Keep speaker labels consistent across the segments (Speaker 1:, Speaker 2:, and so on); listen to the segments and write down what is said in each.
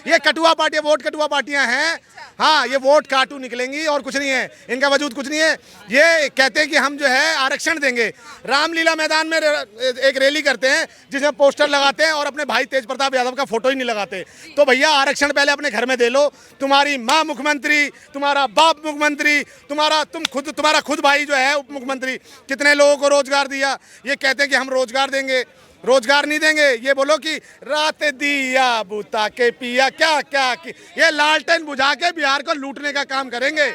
Speaker 1: ये कटुआ party, vote कटुआ पार्टियां हैं। हाँ, ये वोट काटू निकलेंगी और कुछ नहीं है, इनका वजूद कुछ नहीं है। ये कहते हैं कि हम जो है आरक्षण देंगे। रामलीला मैदान में एक रैली करते हैं जिसमें पोस्टर लगाते हैं और अपने भाई तेज प्रताप यादव का फोटो ही नहीं लगाते। तो भैया आरक्षण पहले अपने घर में दे लो। तुम्हारी माँ मुख्यमंत्री, तुम्हारा बाप मुख्यमंत्री, तुम्हारा खुद भाई जो है उप मुख्यमंत्री, कितने लोगों को रोजगार दिया। ये कहते हैं कि हम रोजगार देंगे, रोजगार नहीं देंगे। ये बोलो कि रात दिया बुता के पिया क्या क्या की, ये लालटेन बुझा के बिहार को लूटने का काम करेंगे।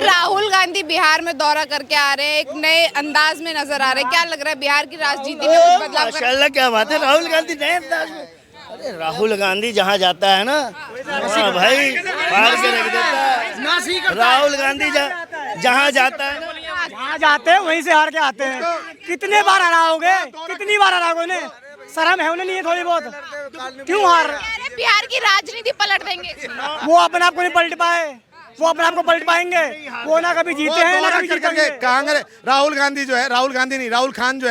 Speaker 2: राहुल गांधी बिहार में दौरा करके आ रहे हैं, एक नए अंदाज में नजर आ रहे हैं। क्या लग रहा है बिहार की राजनीति में कुछ बदलाव?
Speaker 3: माशाल्लाह, क्या बात है, राहुल गांधी नए अंदाज में। अरे राहुल गांधी जहाँ जाता है ना, हाँ भाई फाड़ के रख देता है। राहुल गांधी जहाँ जाता है ना,
Speaker 4: जहाँ जाते हैं वहीं से हार के आते हैं। कितने बार हराओगे, कितनी बार हराओगे उन्हें? शर्म है उन्हें नहीं है थोड़ी बहुत? क्यों हार रहे?
Speaker 2: बिहार की राजनीति पलट देंगे।
Speaker 4: वो अपने आप को नहीं पलट पाए, वो अपने आप को पलट पाएंगे? वो ना कभी जीते हैं ना कभी जीतेंगे।
Speaker 1: कांग्रेस, राहुल गांधी जो है, राहुल गांधी नहीं, राहुल खान जो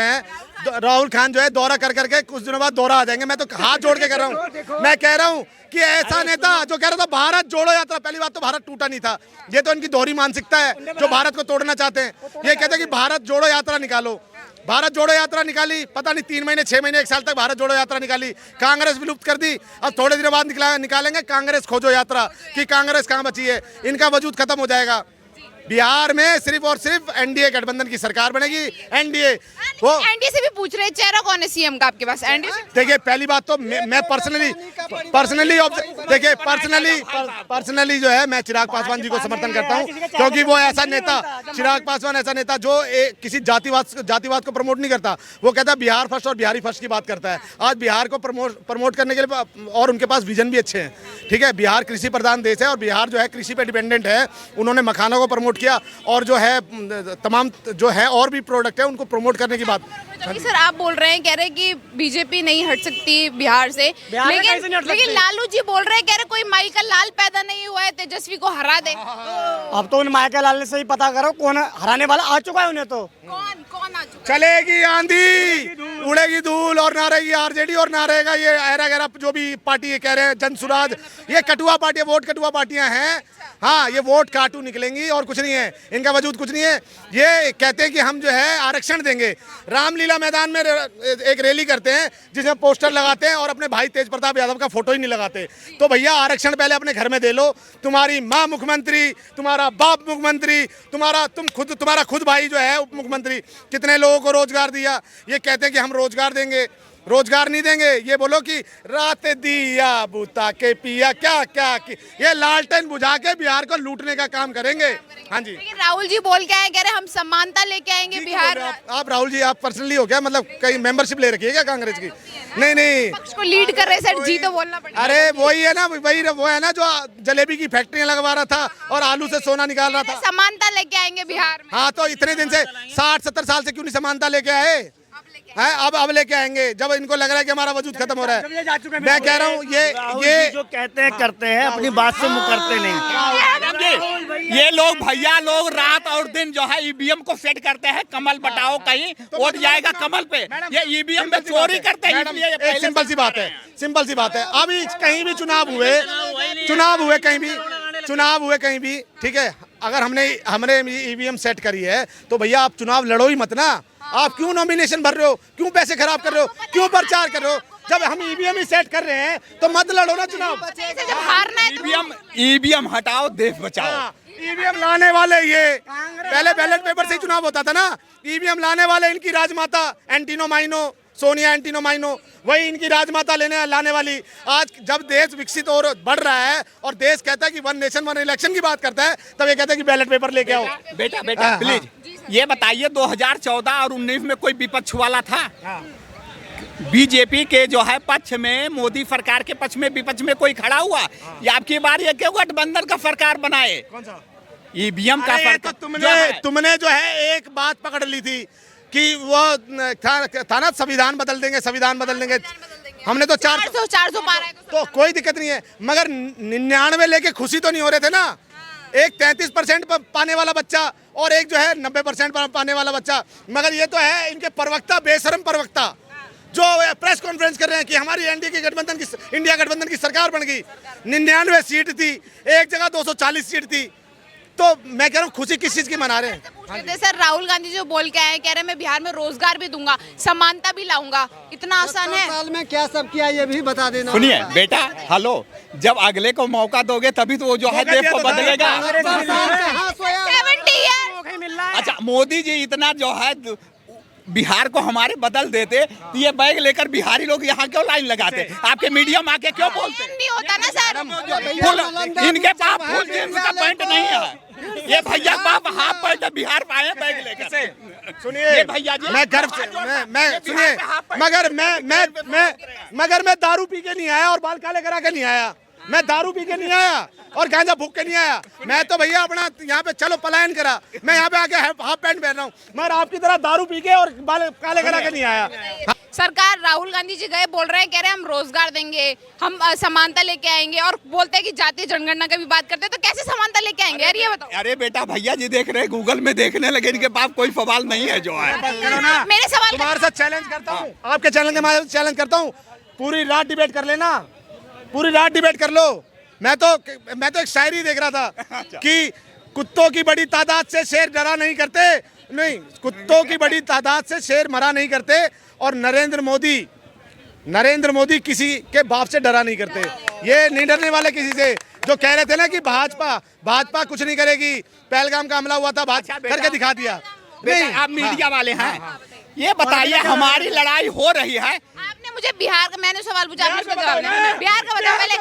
Speaker 1: है दौरा कर करके कुछ दिनों बाद दौरा आ जाएंगे। मैं तो हाथ जोड़ के कह रहा हूँ, मैं कह रहा हूँ कि ऐसा नेता जो कह रहा था भारत जोड़ो यात्रा, पहली बात तो भारत टूटा नहीं था। ये तो इनकी दोहरी मानसिकता है जो भारत को तोड़ना चाहते हैं। ये कहते हैं कि भारत जोड़ो यात्रा निकालो। भारत जोड़ो यात्रा निकाली, पता नहीं 3 महीने 6 महीने 1 साल तक भारत जोड़ो यात्रा निकाली, कांग्रेस विलुप्त कर दी। अब थोड़े दिनों बाद निकालेंगे कांग्रेस खोजो यात्रा कि कांग्रेस कहाँ बची है। इनका वजूद खत्म हो जाएगा। बिहार में सिर्फ और सिर्फ एनडीए गठबंधन की सरकार बनेगी। एनडीए
Speaker 2: से भी पूछ रहे हैं चेहरा कौन है सीएम का आपके पास? एनडीए से
Speaker 1: देखिए, पहली बात तो मैं पर्सनली जो है मैं चिराग पासवान जी को समर्थन करता हूं, क्योंकि वो ऐसा नेता, चिराग पासवान ऐसा नेता जो किसी जातिवाद को प्रमोट नहीं करता। वो कहता है बिहार फर्स्ट और बिहारी फर्स्ट की बात करता है। आज बिहार को प्रमोट करने के लिए, और उनके पास विजन भी अच्छे हैं, ठीक है। बिहार कृषि प्रधान देश है और बिहार जो है कृषि पे डिपेंडेंट है। उन्होंने मखानों को प्रमोट किया और जो है तमाम जो है और भी प्रोडक्ट है उनको प्रमोट करने की बात।
Speaker 2: सर आप बोल रहे हैं, कह रहे हैं कि बीजेपी नहीं हट सकती बिहार से, लेकिन लालू जी बोल रहे हैं, कह रहे कोई माई का लाल पैदा नहीं हुआ है तेजस्वी को हरा दे।
Speaker 4: अब तो उन माई का लाल से ही पता करो कौन हराने वाला आ चुका है उन्हें। तो
Speaker 2: कौन आ चुका?
Speaker 1: चलेगी आंधी, उड़ेगी धूल और ना रहेगी आरजेडी और ना रहेगा ये ऐरा गैरा जो भी पार्टी कह रहे हैं जनसुराज। ये कटुआ पार्टी, वोट कटुआ पार्टियां हैं। हाँ, ये वोट काटू निकलेंगी और कुछ नहीं है, इनका वजूद कुछ नहीं है। ये कहते हैं कि हम जो है आरक्षण देंगे। रामलीला मैदान में एक रैली करते हैं जिसमें पोस्टर लगाते हैं और अपने भाई तेज प्रताप यादव का फोटो ही नहीं लगाते। तो भैया आरक्षण पहले अपने घर में दे लो। तुम्हारी माँ मुख्यमंत्री, तुम्हारा बाप मुख्यमंत्री, तुम्हारा खुद भाई जो है उप मुख्यमंत्री, कितने लोगों को रोजगार दिया। ये कहते हैं कि हम रोजगार देंगे, रोजगार नहीं देंगे। ये बोलो कि रात दिया बुता के पिया क्या क्या की, ये लालटेन बुझा के बिहार को लूटने का काम करेंगे। हाँ जी,
Speaker 2: लेकिन राहुल जी बोल के आए, कह रहे हम समानता लेके आएंगे बिहार।
Speaker 1: आप राहुल जी, आप पर्सनली हो क्या? मतलब कहीं मेंबरशिप ले रखी है क्या कांग्रेस की? नहीं,
Speaker 2: पक्ष को लीड कर रहे सर जी, तो बोलना पड़ेगा।
Speaker 1: अरे वही है ना, वो है ना जो जलेबी की फैक्ट्रियां लगवा रहा था और आलू से सोना निकाल रहा था।
Speaker 2: समानता लेके आएंगे बिहार में।
Speaker 1: हाँ, तो इतने दिन से 60-70 साल से क्यों नहीं समानता लेके आए? अब लेके आएंगे जब इनको लग रहा है कि हमारा वजूद खत्म हो रहा है। मैं कह रहा हूँ ये
Speaker 3: जो कहते हैं करते हैं, अपनी बात से मुकरते नहीं।
Speaker 5: ये लोग भैया लोग रात और दिन जो है ईवीएम को सेट करते हैं, कमल बटाओ कहीं वोट जाएगा कमल पे। ये ईवीएम में चोरी करते हैं।
Speaker 1: एक सिंपल सी बात है। अभी कहीं भी चुनाव हुए कहीं भी, ठीक है, अगर हमने ईवीएम सेट करी है तो भैया आप चुनाव लड़ो ही मत ना। आप क्यों नॉमिनेशन भर रहे हो, क्यों पैसे खराब कर रहे हो, क्यों प्रचार कर रहे हो? जब हम ईवीएम ही सेट कर रहे हैं तो मत लड़ो ना चुनाव।
Speaker 5: ईवीएम हटाओ, देश बचाओ।
Speaker 1: ईवीएम लाने वाले ये पहले बैलेट पेपर से ही चुनाव होता था ना। ईवीएम लाने वाले इनकी राजमाता एंटीनो माइनो, सोनिया एंटीनो माइनो, वही इनकी राजमाता लाने वाली। आज जब देश विकसित और बढ़ रहा है और देश कहता है कि 1 नेशन 1 इलेक्शन की बात करता है, तब ये कहता है कि बैलेट पेपर लेके आओ।
Speaker 5: बेटा प्लीज ये बताइए, 2014 और 19 में कोई विपक्ष वाला था? बीजेपी के जो है पक्ष में, मोदी सरकार के पक्ष में, विपक्ष में कोई खड़ा हुआ? या आपकी बार ये क्यों गठबंधन का सरकार बनाए? ईवीएम का
Speaker 1: तो तुमने जो है एक बात पकड़ ली थी कि वो था ना, संविधान बदल देंगे। हमने तो 400 पार है तो कोई दिक्कत नहीं है, मगर 99 लेके खुशी तो नहीं हो रहे थे ना। एक 33% पाने वाला बच्चा और एक जो है 90% पाने वाला बच्चा। मगर ये तो है इनके प्रवक्ता, बेशरम प्रवक्ता जो प्रेस कॉन्फ्रेंस कर रहे हैं कि हमारी एनडीए की गठबंधन की इंडिया गठबंधन की सरकार बन गई, 99 सीट थी, एक जगह 240 सीट थी, तो मैं कह रहा हूँ खुशी किस चीज की मना रहे हैं?
Speaker 2: कहते सर राहुल गांधी जो बोल के आए कह रहे मैं बिहार में रोजगार भी दूंगा, समानता भी लाऊंगा, इतना आसान है?
Speaker 6: साल में क्या सब किया ये भी बता देना।
Speaker 5: सुनिए बेटा, हेलो, जब अगले को मौका दोगे तभी तो वो जो है देश को बदलेगा।
Speaker 2: 70 ईयर।
Speaker 5: अच्छा, मोदी जी इतना जो है बिहार को हमारे बदल देते तो ये बैग लेकर बिहारी लोग यहाँ क्यों लाइन लगाते? आपके मीडियम आके क्यों बोलते?
Speaker 2: नहीं होता ना सर।
Speaker 5: फुल इनके पास फुल जींस का पैंट नहीं है, ये भैया बाप हाफ पैंट बिहार में आए बैग लेकर।
Speaker 1: सुनिए
Speaker 5: भैया जी,
Speaker 1: मैं गर्व से मैं सुनिए, मगर मैं दारू पी के नहीं आया और बाल काले करा के नहीं आया, मैं दारू पी के नहीं आया और गांजा फूक के नहीं आया। मैं तो भैया अपना यहाँ पे चलो पलायन करा, मैं यहाँ पे आके हाफ पैंट पहन रहा हूँ, मगर आपकी तरह दारू पी के और बाल काले करा के नहीं आया।
Speaker 2: सरकार राहुल गांधी जी गए बोल रहे हैं, कह रहे हैं हम रोजगार देंगे, हम समानता लेके आएंगे, और बोलते हैं कि जातीय जनगणना की भी बात करते हैं, तो कैसे समानता लेके आएंगे यार, ये बताओ।
Speaker 5: अरे बेटा, भैया जी देख रहे हैं, गूगल में देखने लगे, इनके पास कोई सवाल नहीं है जो है।
Speaker 2: मेरे सवाल
Speaker 1: तुम्हारे साथ चैलेंज करता हूँ, आपके चैनल के माध्यम से चैलेंज करता हूँ, पूरी रात डिबेट कर लेना, पूरी रात डिबेट कर लो। मैं तो एक शायरी देख रहा था कि कुत्तों की बड़ी तादाद से शेर डरा नहीं करते, नहीं, कुत्तों की बड़ी तादाद से शेर मरा नहीं करते, और नरेंद्र मोदी किसी के बाप से डरा नहीं करते। ये नहीं डरने वाले किसी से। जो कह रहे थे ना कि भाजपा कुछ नहीं करेगी, पहलगाम का हमला हुआ था, भाजपा करके दिखा दिया।
Speaker 5: नहीं, आप मीडिया वाले हैं, ये बताइए हमारी लड़ाई हो रही है।
Speaker 2: आपने मुझे बिहार का, मैंने सवाल पूछा, आपने उसका जवाब दिया। बिहार का बताओ पहले।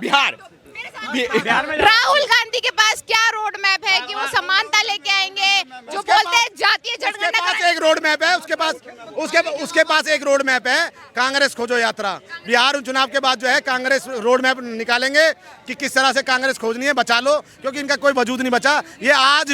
Speaker 5: बिहार
Speaker 2: राहुल गांधी के पास क्या रोड मैप है कि वो समानता लेके आएंगे? जो बोलते हैं जातीय जनगणना,
Speaker 1: एक रोड मैप है, उसके पास एक रोड मैप है, कांग्रेस खोजो यात्रा। बिहार चुनाव के बाद जो है कांग्रेस रोड मैप निकालेंगे कि किस तरह से कांग्रेस खोजनी है, बचा लो, क्योंकि इनका कोई वजूद नहीं बचा। ये आज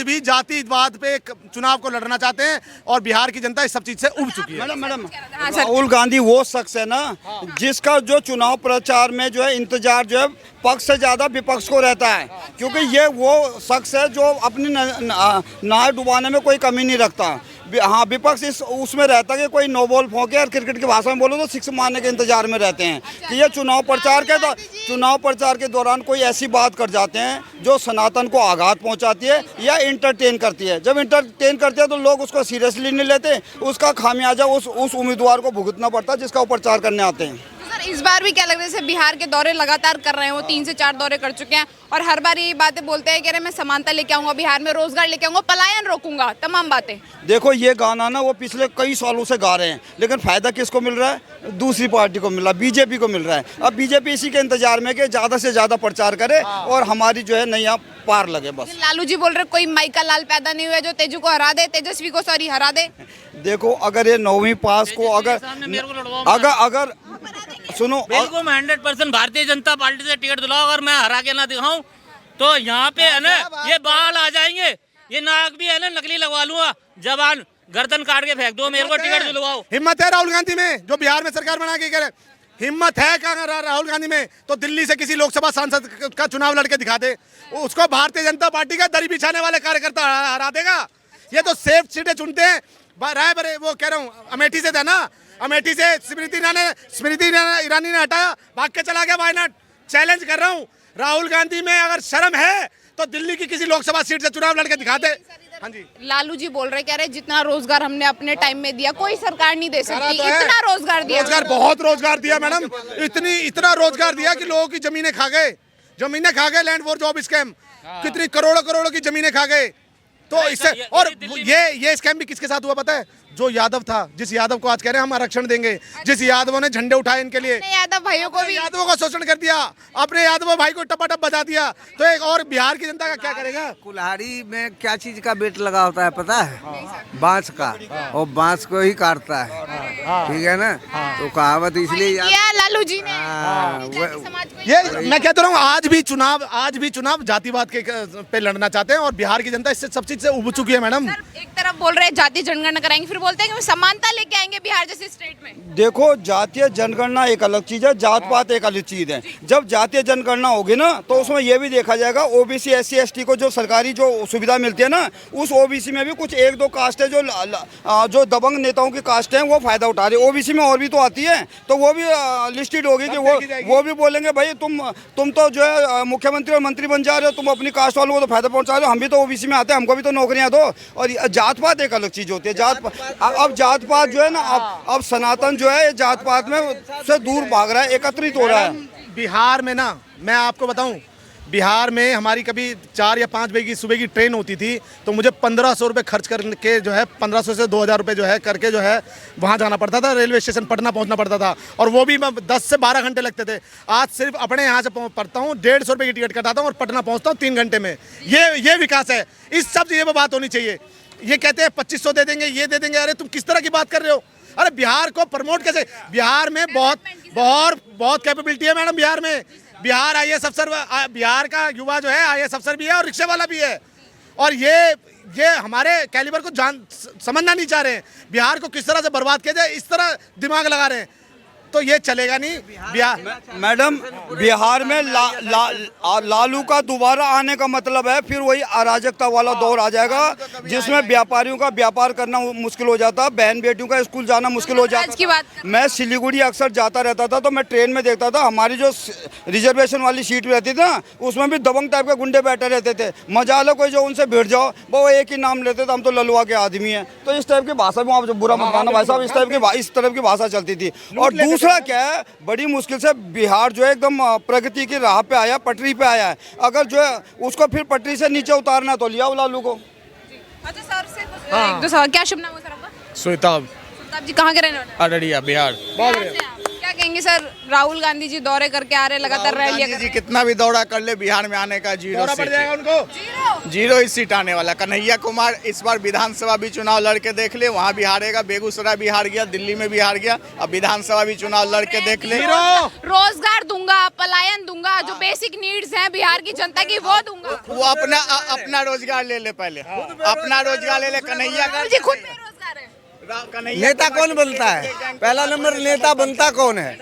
Speaker 1: भी जातिवाद पे चुनाव को लड़ना चाहते हैं, और बिहार की जनता इस सब चीज से उब चुकी है।
Speaker 7: मैडम राहुल गांधी वो शख्स है ना जिसका जो चुनाव प्रचार में जो है इंतजार जो है पक्ष से ज्यादा विपक्ष को रहता है, क्योंकि ये वो शख्स है जो अपनी नाव डुबाने में कोई कमी नहीं रखता। हाँ, विपक्ष उसमें रहता है कि कोई नो बॉल फोंके और क्रिकेट की भाषा में बोलो तो सिक्स मारने के इंतजार में रहते हैं कि ये चुनाव प्रचार के दौरान कोई ऐसी बात कर जाते हैं जो सनातन को आघात पहुंचाती है या इंटरटेन करती है। जब इंटरटेन करते हैं तो लोग उसको सीरियसली नहीं लेते, उसका खामियाजा उस उम्मीदवार को भुगतना पड़ता है जिसका वो प्रचार करने आते हैं।
Speaker 2: सर इस बार भी क्या लग रहा है, जैसे बिहार के दौरे लगातार कर रहे हैं, वो 3 से 4 दौरे कर चुके हैं, और हर बार ये बातें बोलते हैं, कह रहे मैं समानता लेके आऊंगा, बिहार में रोजगार लेके आऊंगा, पलायन रोकूंगा, तमाम बातें।
Speaker 7: देखो, ये गाना ना वो पिछले कई सालों से गा रहे हैं, लेकिन फायदा किसको मिल रहा है? दूसरी पार्टी को मिल रहा है, बीजेपी को मिल रहा है। अब बीजेपी इसी के इंतजार में कि ज्यादा से ज्यादा प्रचार करे और हमारी जो है नैया पार लगे। बस
Speaker 2: लालू जी बोल रहे कोई माई का लाल पैदा नहीं हुआ जो तेजस्वी को हरा दे।
Speaker 7: देखो, अगर ये 9वीं पास को अगर सुनो,
Speaker 8: बिल्कुल 100% भारतीय जनता पार्टी से टिकट दिलाओ, अगर मैं हरा के ना दिखाऊं तो यहाँ पे है ना ये बाल आ जाएंगे, ये नाक भी है ना नकली लगवा लूंगा, जवान गर्दन काट के फेंक दो, मेरे को टिकट दिलवाओ।
Speaker 1: हिम्मत है राहुल गांधी में, जो बिहार में सरकार बना के करे, हिम्मत है राहुल गांधी में, तो दिल्ली से किसी लोकसभा सांसद का चुनाव लड़के दिखा दे, उसको भारतीय जनता पार्टी का दरी बिछाने वाले कार्यकर्ता हरा देगा। ये तो सेफ सीटें चुनते हैं। राय वो कह रहा हूँ अमेठी से था ना, अमेठी से स्मृति ईरानी ने हटाया, भाग के चला गया वायनाड। चैलेंज कर रहा हूँ, राहुल गांधी में अगर शर्म है तो दिल्ली की किसी लोकसभा सीट से चुनाव लड़के दिखा दे। हाँ जी,
Speaker 2: लालू जी बोल रहे, कह रहे जितना रोजगार हमने अपने टाइम में दिया कोई सरकार नहीं दे सकती, इतना रोजगार दिया।
Speaker 1: बहुत रोजगार दिया मैडम, इतना रोजगार दिया कि लोगों की जमीनें खा गए, लैंड फॉर जॉब स्कैम, कितनी करोड़ों की जमीनें खा गए। तो इससे, और ये स्कैम भी किसके साथ हुआ पता है? जो यादव था, जिस यादव को आज कह रहे हैं हम आरक्षण देंगे, जिस यादवों ने झंडे उठाए इनके लिए,
Speaker 2: यादव भाइयों को भी,
Speaker 1: यादवों का शोषण कर दिया, अपने यादव भाई को टपाटप बजा दिया, तो एक और बिहार की जनता का क्या करेगा?
Speaker 6: कुल्हाड़ी में क्या चीज का बेट लगा होता है पता है? बांस का, और बांस को ही काटता है, ठीक है ना? तो कहावत इसलिए
Speaker 2: लालू जी ने
Speaker 1: ये मैं कहता हूँ, आज भी चुनाव जातिवाद के पे लड़ना चाहते हैं, और बिहार की जनता इससे सब चीज से उब चुकी है मैडम।
Speaker 2: एक तरफ तरफ बोल रहे हैं जातीय जनगणना कराएंगे, फिर बोलते हैं कि समानता लेके आएंगे बिहार जैसे स्टेट में।
Speaker 7: देखो, जातीय जनगणना एक अलग चीज़ है, जात पात एक अलग चीज़ है। जब जातीय जनगणना होगी ना तो उसमें यह भी देखा जाएगा ओबीसी SC ST को जो सरकारी जो सुविधा मिलती है ना, उस ओबीसी में भी कुछ 1-2 कास्ट है जो दबंग नेताओं की कास्ट है, वो फायदा उठा रही है। ओबीसी में और भी तो आती है, तो वो भी लिस्टेड होगी कि वो भी बोलेंगे भाई तुम तो जो है मुख्यमंत्री और मंत्री बन जा रहे हो, तुम अपनी कास्ट वालों को तो फायदा पहुंचा रहे हो, हम भी तो ओबीसी में आते हैं, हमको भी तो नौकरियां दो। और जात पात एक अलग चीज होती है। अब जात पात जो है ना, अब सनातन जो है जात पात में से दूर भाग रहा है, एकत्रित हो रहा है।
Speaker 1: बिहार में ना, मैं आपको बताऊं, बिहार में हमारी कभी 4 या 5 बजे की सुबह की ट्रेन होती थी, तो मुझे 1500 रुपये खर्च करके जो है 1500 से 2000 रुपये जो है करके जो है वहाँ जाना पड़ता था, रेलवे स्टेशन पटना पहुँचना पड़ता था, और वो भी 10 से 12 घंटे लगते थे। आज सिर्फ अपने यहाँ से पढ़ता हूँ, 150 रुपये की टिकट कटाता हूँ और पटना पहुँचता हूँ 3 घंटे में। ये विकास है। इस सब चीज़ें पर बात होनी चाहिए। ये कहते हैं 2500 दे देंगे, ये दे देंगे। अरे तुम किस तरह की बात कर रहे हो? अरे बिहार को प्रमोट कैसे? बिहार में बहुत कैपेबिलिटी है मैडम। बिहार में बिहार IAS अफसर, बिहार का युवा जो है IAS अफसर भी है और रिक्शे वाला भी है। और ये हमारे कैलिबर को समझना नहीं चाह रहे हैं। बिहार को किस तरह से बर्बाद किया जाए, इस तरह दिमाग लगा रहे हैं, तो ये चलेगा नहीं। बिहार
Speaker 7: मैडम, बिहार में लालू का दोबारा आने का मतलब है फिर वही अराजकता वाला दौर आ जाएगा, जिसमें व्यापारियों का व्यापार करना मुश्किल हो जाता, बहन बेटियों का स्कूल जाना मुश्किल हो जाता। मैं सिलीगुड़ी अक्सर जाता रहता था, तो मैं ट्रेन में देखता था हमारी जो रिजर्वेशन वाली सीट रहती थी ना, उसमें भी दबंग टाइप के गुंडे बैठे रहते थे। मजा लो कोई जो उनसे भिड़ जाओ, वो एक ही नाम लेते थे, हम तो ललुआ के आदमी हैं। तो इस टाइप की भाषा में आप जो बुरा मत मानो भाई साहब, इस तरह की भाषा चलती थी। और दूसरा क्या है, बड़ी मुश्किल से बिहार जो है एकदम प्रगति की राह पे आया, पटरी पे आया है। अगर जो है उसको फिर पटरी से नीचे उतारना तो लिया लालू को।
Speaker 2: अच्छा सर से एक दो सवाल। क्या शुभ नाम है सर आपका?
Speaker 1: स्वेताब
Speaker 2: जी कहाँ के रहने वाले?
Speaker 5: अररिया, बिहार।
Speaker 2: क्या कहेंगे सर, राहुल गांधी जी दौरे करके आ रहे, लगातार रैलियां कर रहे हैं।
Speaker 5: कितना भी दौरा कर ले, बिहार में आने का जीरो
Speaker 1: पड़ जाएगा उनको।
Speaker 5: जीरो ही सीट आने वाला। कन्हैया कुमार इस बार विधानसभा भी चुनाव लड़के देख ले, वहाँ भी हारेगा। बेगूसराय भी हार गया, दिल्ली में भी हार गया, अब विधानसभा भी चुनाव लड़के देख ले।
Speaker 2: रोजगार दूंगा, पलायन दूंगा, जो बेसिक नीड्स हैं बिहार की जनता की वो दूंगा।
Speaker 5: वो अपना रोजगार ले ले, पहले अपना रोजगार ले ले। कन्हैया
Speaker 2: जी खुद बेरोजगार है।
Speaker 6: नेता कौन बनता है? पहला नंबर नेता बनता कौन है?